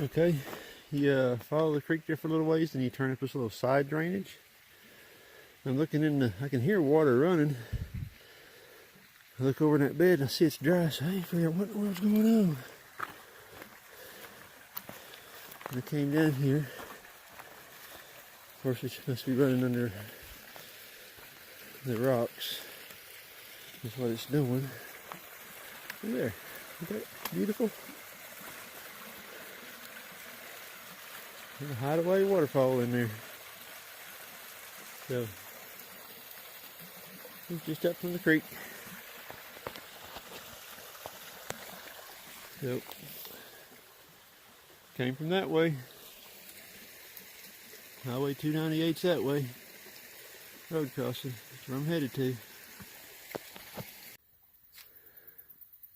Okay, you follow the creek there for a little ways, then you turn up this little side drainage. I'm looking I can hear water running. I look over in that bed and I see it's dry, so I figure out what in the world's going on. And I came down here. Of course, it must be running under the rocks. That's what it's doing. Look there. Isn't that beautiful? There's a hideaway waterfall in there. So, it's just up from the creek. So, came from that way. Highway 298's that way. Road crossing. That's where I'm headed to.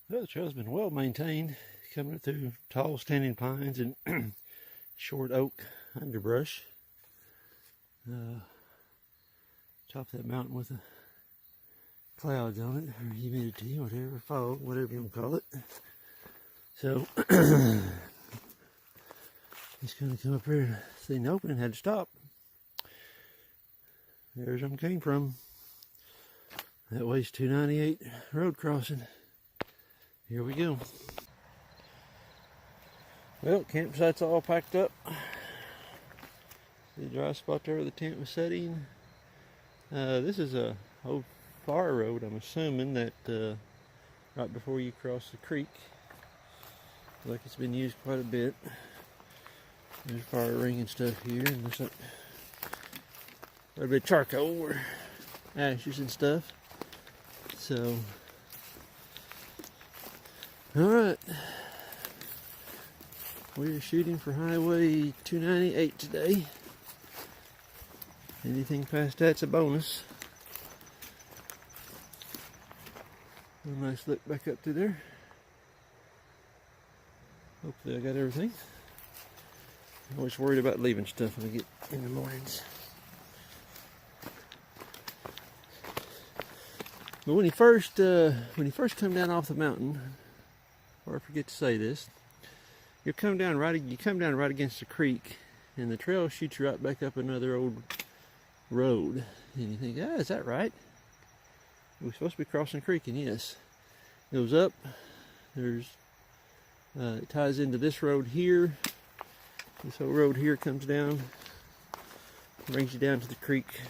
Well, the trail's been well maintained, coming through tall standing pines and short oak underbrush. Top of that mountain with the clouds on it, or humidity, whatever, fog, whatever you want to call it. So, just gonna come up here and see an opening, had to stop. There's where I came from. That way's 298 road crossing. Here we go. Well, campsite's all packed up. The dry spot there where the tent was setting. This is a old fire road, I'm assuming, that right before you cross the creek. Like it's been used quite a bit. There's fire ring and stuff here, and there's like quite a bit of charcoal or ashes and stuff. So, alright. We're shooting for Highway 298 today. Anything past that's a bonus. A nice look back up through there. Hopefully I got everything. I'm always worried about leaving stuff when I get in the mornings. But when you first come down off the mountain, or I forget to say this, you come down right against the creek, and the trail shoots you right back up another old road. And you think, is that right? We're supposed to be crossing the creek, and yes, it goes up. It ties into this road here. This whole road here comes down, brings you down to the creek.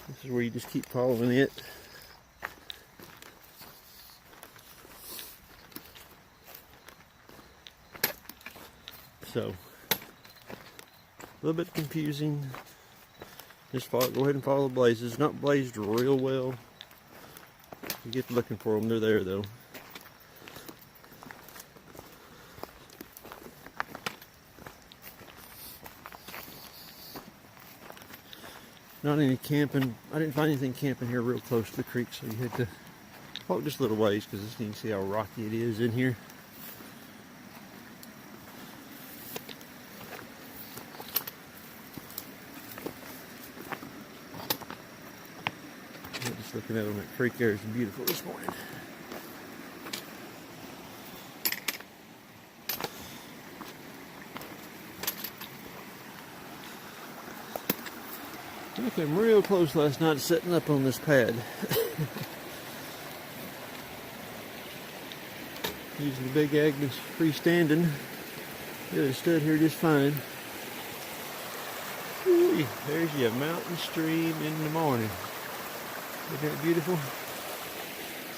This is where you just keep following it. So, a little bit confusing. Just go ahead and follow the blazes. Not blazed real well. You get looking for them, they're there though. Not any camping. I didn't find anything camping here real close to the creek, so you had to walk just a little ways because you can see how rocky it is in here. Just looking out on that creek there is beautiful this morning. I came real close last night setting up on this pad. Using the big Agnes freestanding. It stood here just fine. Ooh, there's your mountain stream in the morning. Isn't that beautiful?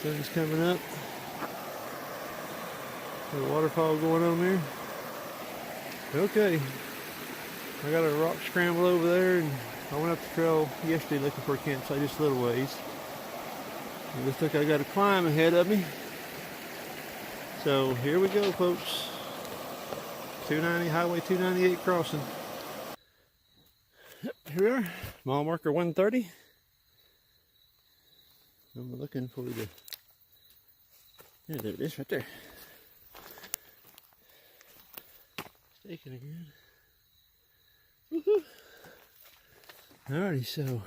Sun's coming up. There's a waterfall going on there. Okay. I got a rock scramble over there, and I went up the trail yesterday looking for a campsite just a little ways. It looks like I got a climb ahead of me. So here we go, folks. Highway 298 crossing. Yep, here we are. Mile marker 130. I'm looking for the... Yeah, there it is right there. Staking again. Woohoo! Alrighty, so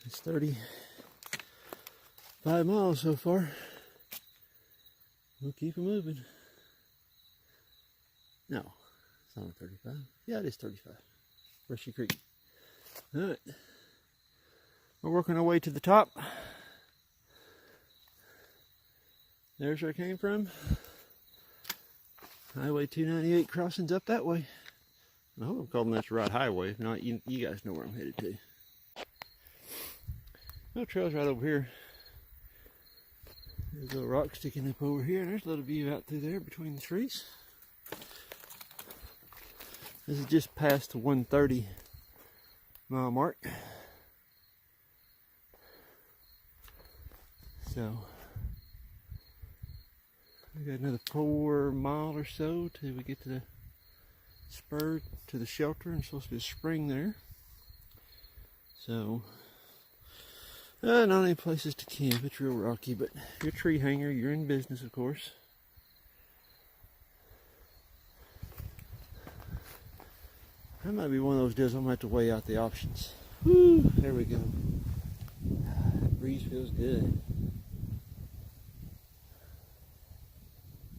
it's 35 miles so far. We'll keep it moving. No, it's only 35. Yeah, it is 35. Brushy Creek. All right. We're working our way to the top. There's where I came from. Highway 298 crossings up that way. I hope I'm calling that the right highway. If not, you guys know where I'm headed to. No trail's right over here. There's a little rock sticking up over here, and there's a little view out through there between the trees. This is just past the 130-mile mark. So, we got another 4 miles or so till we get to the spur to the shelter, and it's supposed to be a spring there. So, not any places to camp. It's real rocky, but if you're a tree hanger, you're in business, of course. That might be one of those deals I'm going to have to weigh out the options. Woo, there we go. The breeze feels good.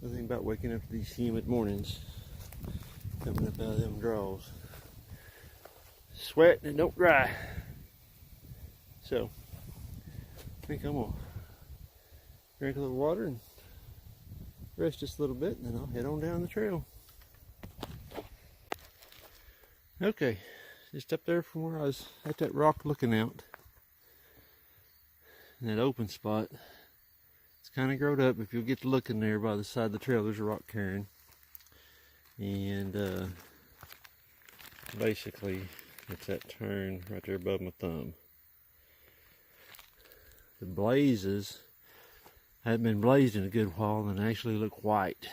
Nothing about waking up to these humid mornings. Coming up out of them draws. Sweat and it don't dry. So, I think I'm going to drink a little water and rest just a little bit, and then I'll head on down the trail. Okay, just up there from where I was at that rock looking out, in that open spot. It's kind of growed up. If you'll get to looking there by the side of the trail, there's a rock cairn. And basically, it's that turn right there above my thumb. The blazes hadn't been blazed in a good while and actually look white.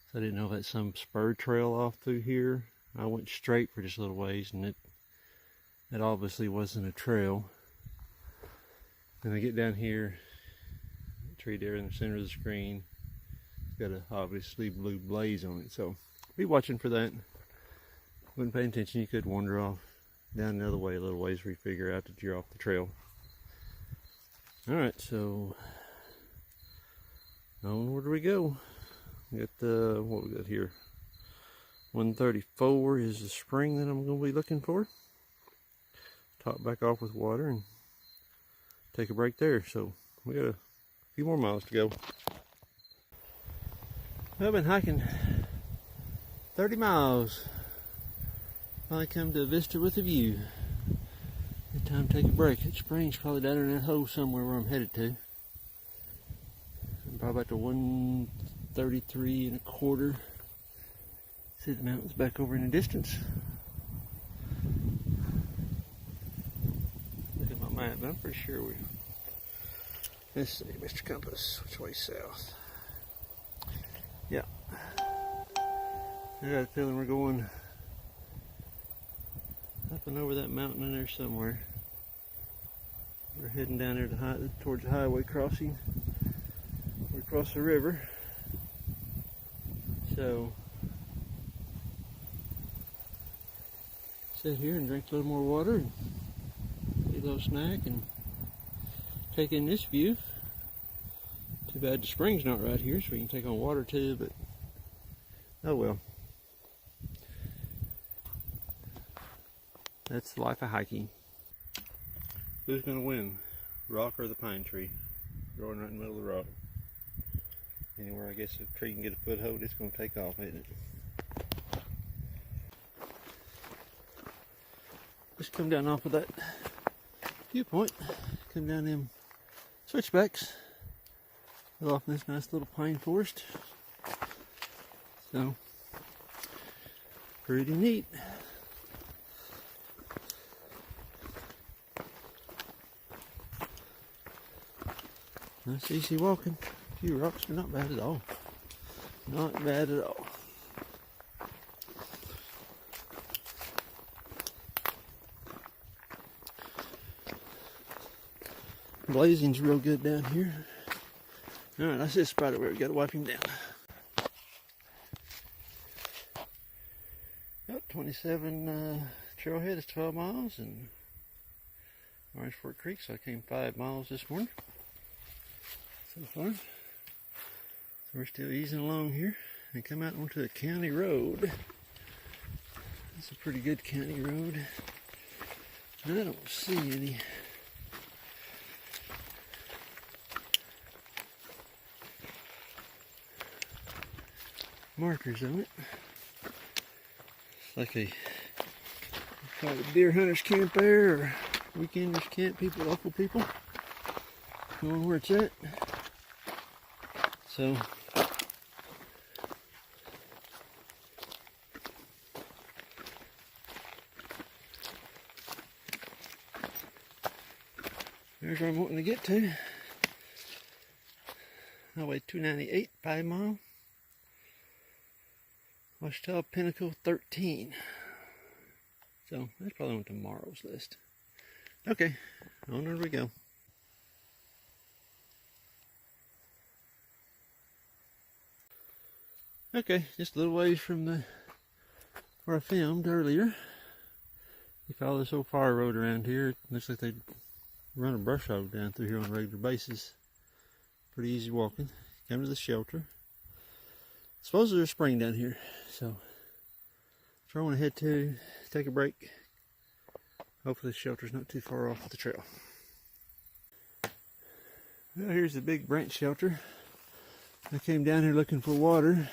So I didn't know if that's some spur trail off through here. I went straight for just a little ways, and it obviously wasn't a trail. And I get down here, the tree there in the center of the screen, it's got a obviously blue blaze on it. So be watching for that. Wouldn't pay attention, you could wander off down the other way a little ways before you figure out that you're off the trail. Alright, so onward we go. We got what we got here? 134 is the spring that I'm going to be looking for. Top back off with water and take a break there. So we got a few more miles to go. I've been hiking 30 miles. Finally come to a vista with a view. Good time to take a break. That spring's probably down in that hole somewhere where I'm headed to. I'm probably about to 133 and a quarter. See the mountains back over in the distance. Look at my map, but I'm pretty sure we're... Let's see, Mr. Compass, which way south? Yeah. I got a feeling we're going up and over that mountain in there somewhere. We're heading down there towards the highway crossing. We cross the river. So, sit here and drink a little more water and eat a little snack and take in this view. Too bad the spring's not right here, so we can take on water too, but oh well. That's the life of hiking. Who's gonna win? Rock or the pine tree? Growing right in the middle of the rock. Anywhere I guess a tree can get a foothold, it's gonna take off, ain't it? Just come down off of that viewpoint, come down them switchbacks, go off in this nice little pine forest. So, pretty neat. Nice easy walking. A few rocks, but not bad at all. Not bad at all. Blazing's real good down here. Alright, that's this spider where we gotta wipe him down. Yep, 27 trailhead is 12 miles, and Orange Fork Creek, so I came 5 miles this morning. So far. We're still easing along here and come out onto a county road. It's a pretty good county road. I don't see any markers on it. It's like a deer hunters camp there, or weekenders camp, people, local people, knowing where it's at. So there's where I'm wanting to get to. Highway 298, 5 mile. Ouachita Pinnacle 13. So that's probably on tomorrow's list. Okay, onward we go. Okay, just a little ways from where I filmed earlier. You follow this old fire road around here. It looks like they run a brush hog down through here on a regular basis. Pretty easy walking. Come to the shelter. Suppose there's a spring down here, so that's where I want to head to, take a break. Hopefully the shelter's not too far off the trail. Well, here's the big branch shelter. I came down here looking for water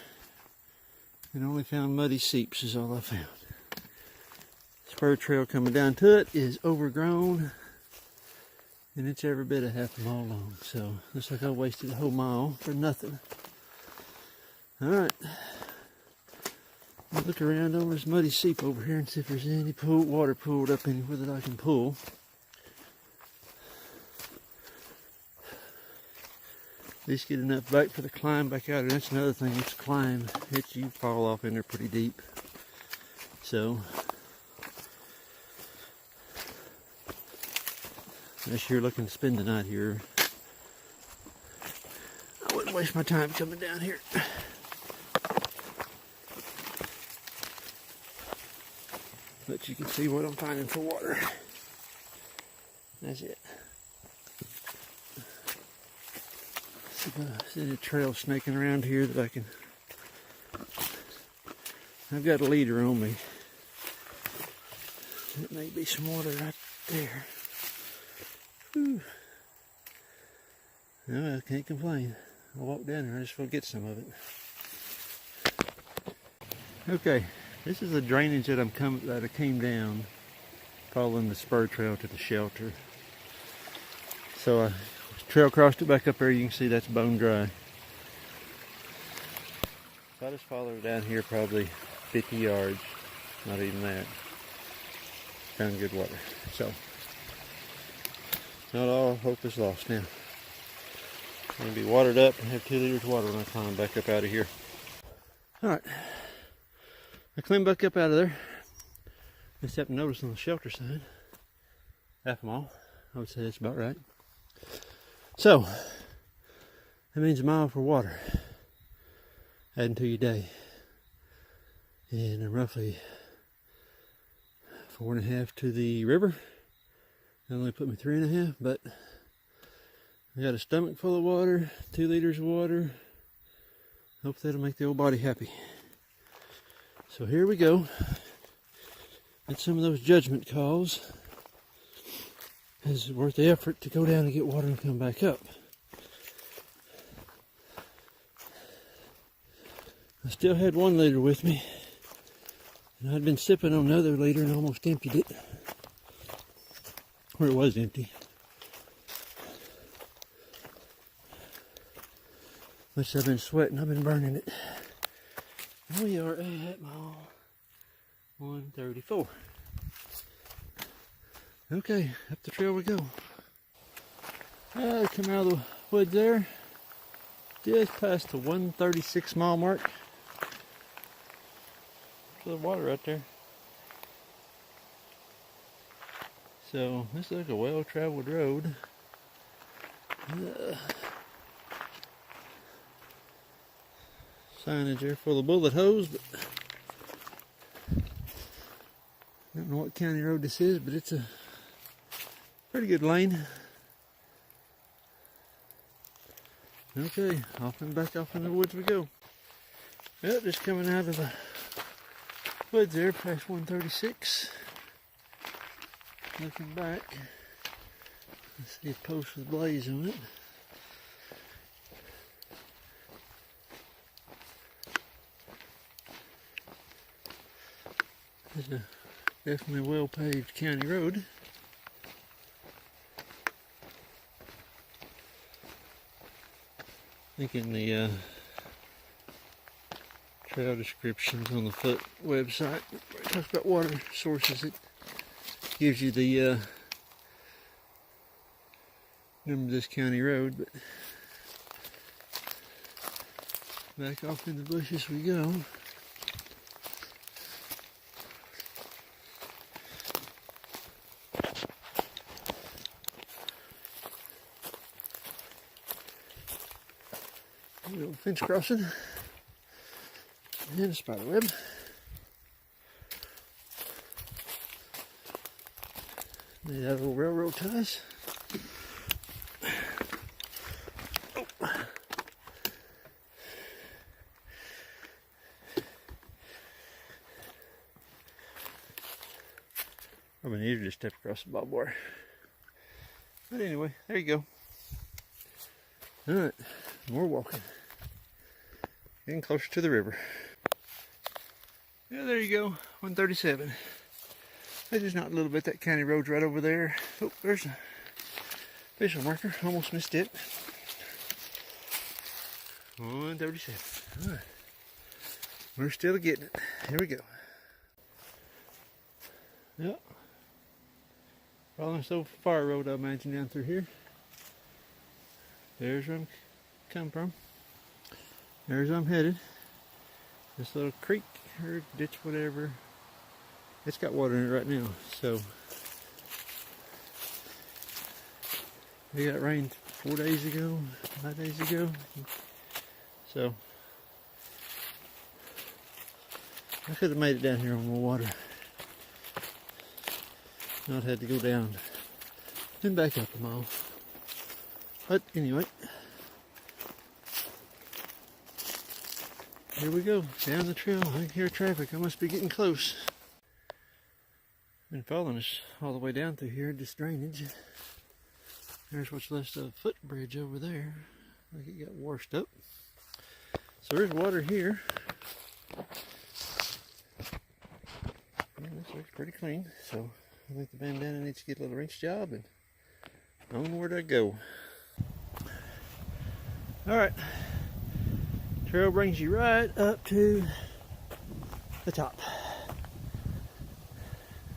and only found muddy seeps is all I found. Spur trail coming down to it is overgrown and it's every bit of half a mile long, so looks like I wasted a whole mile for nothing. Alright, I'll look around over this muddy seep over here and see if there's any water pooled up anywhere that I can pull. At least get enough bait for the climb back out. And that's another thing, it's climb. You fall off in there pretty deep. So, unless you're looking to spend the night here, I wouldn't waste my time coming down here. But you can see what I'm finding for water. That's it. See the trail snaking around here that I can. I've got a leader on me. It may be some water right there. Whew. No, I can't complain. I'll walk down there. I just want to get some of it. Okay. This is the drainage that I came down following the spur trail to the shelter. So I trail crossed it back up there. You can see that's bone dry. So I just followed down here probably 50 yards, not even that. Found good water. So not all hope is lost now. I'm going to be watered up and have 2 liters of water when I climb back up out of here. Alright. I climbed back up out of there. Just happened to notice on the shelter side, half a mile. I would say that's about right. So, that means a mile for water. Adding to your day. And roughly 4.5 to the river. That only put me 3.5, but I got a stomach full of water, 2 liters of water. Hope that'll make the old body happy. So here we go. Get some of those judgment calls. Is it worth the effort to go down and get water and come back up? I still had 1 liter with me. And I'd been sipping on another liter and almost emptied it. Where it was empty. Which I've been sweating, I've been burning it. We are at mile 134. Okay, up the trail we go. Come out of the woods there. Just past the 136 mile mark. There's water right there. So this is like a well-traveled road. Signage there full of bullet holes, but I don't know what county road this is, but it's a pretty good lane. Okay, back off in the woods we go. Well, just coming out of the woods there, past 136. Looking back, I see a post with a blaze on it. It's a definitely well-paved county road. I think in the trail descriptions on the foot website, where it talks about water sources, it gives you the number of this county road. But back off in the bushes we go. A little fence crossing and a spider web. Made out of little railroad ties. Oh. Probably needed to step across the barbed wire. But anyway, there you go. Alright, more walking. Getting closer to the river. Yeah, there you go, 137. I just knocked a little bit. That county road's right over there. Oh, there's a visual marker. Almost missed it. 137. Alright. We're still getting it. Here we go. Yep. Following this old fire road, I imagine, down through here. There's where I'm come from. There's where I'm headed. This little creek or ditch, whatever. It's got water in it right now, so we got rain 4 days ago, 5 days ago, so I could have made it down here on more water. Not had to go down and back up a mile. But anyway, here we go, down the trail. I can hear traffic. I must be getting close. Been following us all the way down through here, this drainage. There's what's left of a footbridge over there. Like it got washed up. So there's water here. Yeah, this looks pretty clean. So I think the bandana needs to get a little rinse job and onward I go. Alright. Trail brings you right up to the top.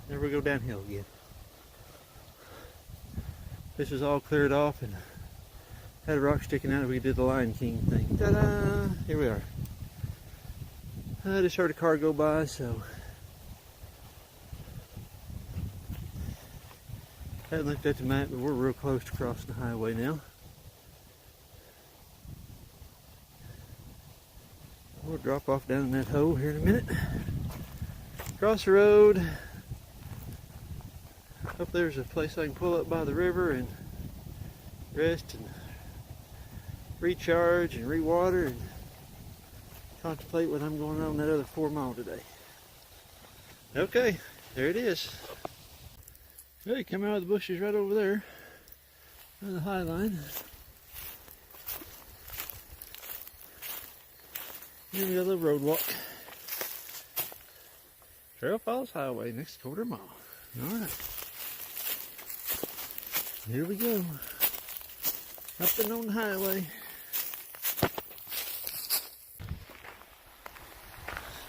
There we go downhill again. This is all cleared off and had a rock sticking out. We did the Lion King thing. Ta-da! Here we are. I just heard a car go by, so I haven't looked at the map, but we're real close to crossing the highway now. We'll drop off down in that hole here in a minute. Cross the road. Hope there's a place I can pull up by the river and rest and recharge and rewater and contemplate what I'm going on that other 4 mile today. Okay, there it is. Well, you come out of the bushes right over there on the high line. Here we got a little road walk. Trail follows highway, next 1/4 mile. Alright. Here we go. Up and on the highway.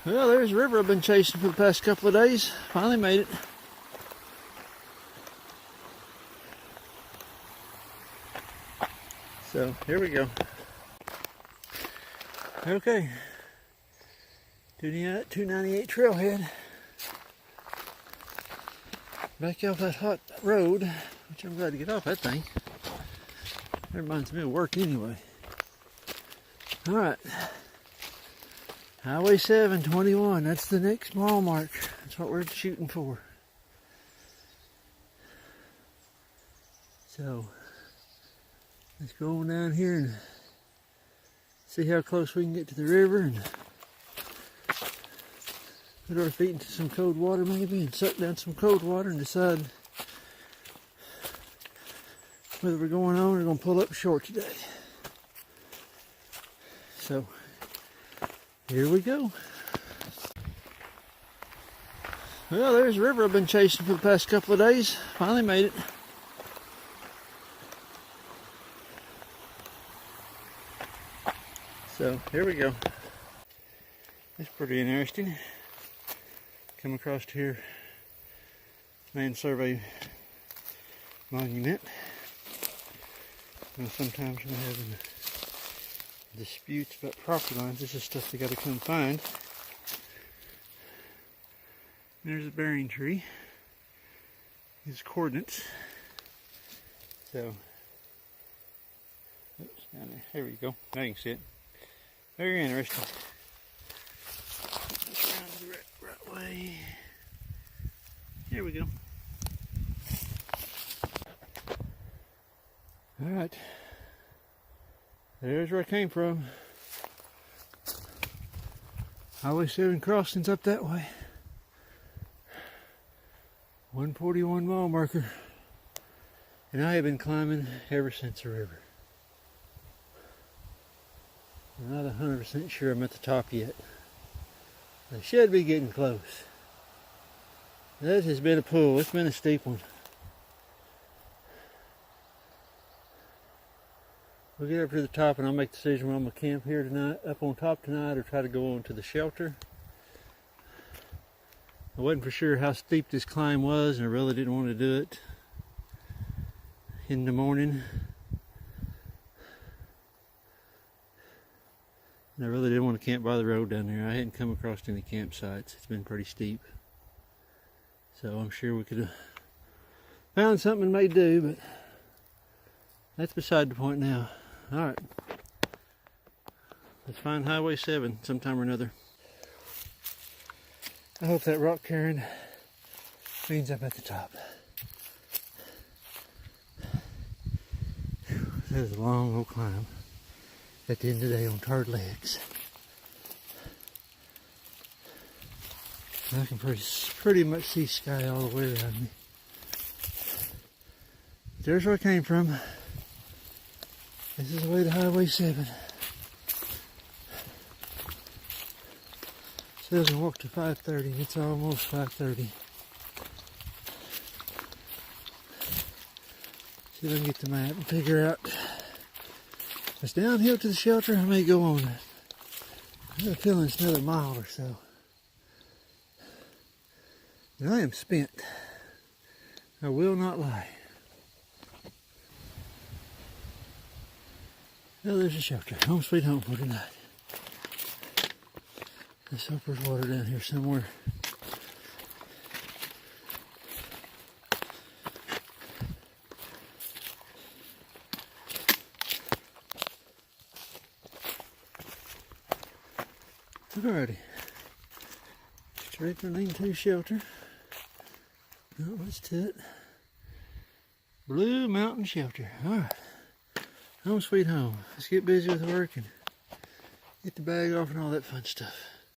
Well, there's the river I've been chasing for the past couple of days. Finally made it. So, here we go. Okay. 298 trailhead. Back off that hot road, which I'm glad to get off that thing. That reminds me of work anyway. Alright. Highway 721, that's the next mile mark. That's what we're shooting for. So, let's go on down here and See how close we can get to the river and put our feet into some cold water maybe and suck down some cold water and decide whether we're going on or going to pull up short today. So here we go. Well, there's the river I've been chasing for the past couple of days. Finally made it. So here we go. It's pretty interesting. Come across here, Man Survey Monument. And sometimes when they're having disputes about property lines, this is stuff they got to come find. There's a bearing tree. These coordinates. So, oops, down there. There we go. Now you can see it. Very interesting. Let's round the right way. Here we go. Alright. There's where I came from. Highway 7 crossings up that way. 141 mile marker. And I have been climbing ever since the river. I'm not 100% sure I'm at the top yet. I should be getting close. This has been a pull. It's been a steep one. We'll get up to the top and I'll make the decision whether I'm going to camp here tonight, up on top tonight, or try to go on to the shelter. I wasn't for sure how steep this climb was, and I really didn't want to do it in the morning. And I really didn't want to camp by the road down there. I hadn't come across any campsites. It's been pretty steep. So I'm sure we could have found something and made do, but that's beside the point now. Alright. Let's find Highway 7 sometime or another. I hope that rock cairn means I'm at the top. This is a long old climb at the end of the day on tired legs. I can pretty much see sky all the way around me. There's where I came from. This is the way to Highway 7. Says I walk to 5:30. It's almost 5:30. See if I can get the map and figure out if it's downhill to the shelter. I may go on it. I have a feeling it's another mile or so. And I am spent. I will not lie. Well, there's a shelter. Home sweet home for tonight. Let's hope there's water down here somewhere. Alrighty. Straight from lean-to shelter. Not much to it. Blue Mountain Shelter. Alright. Home sweet home. Let's get busy with work and get the bag off and all that fun stuff.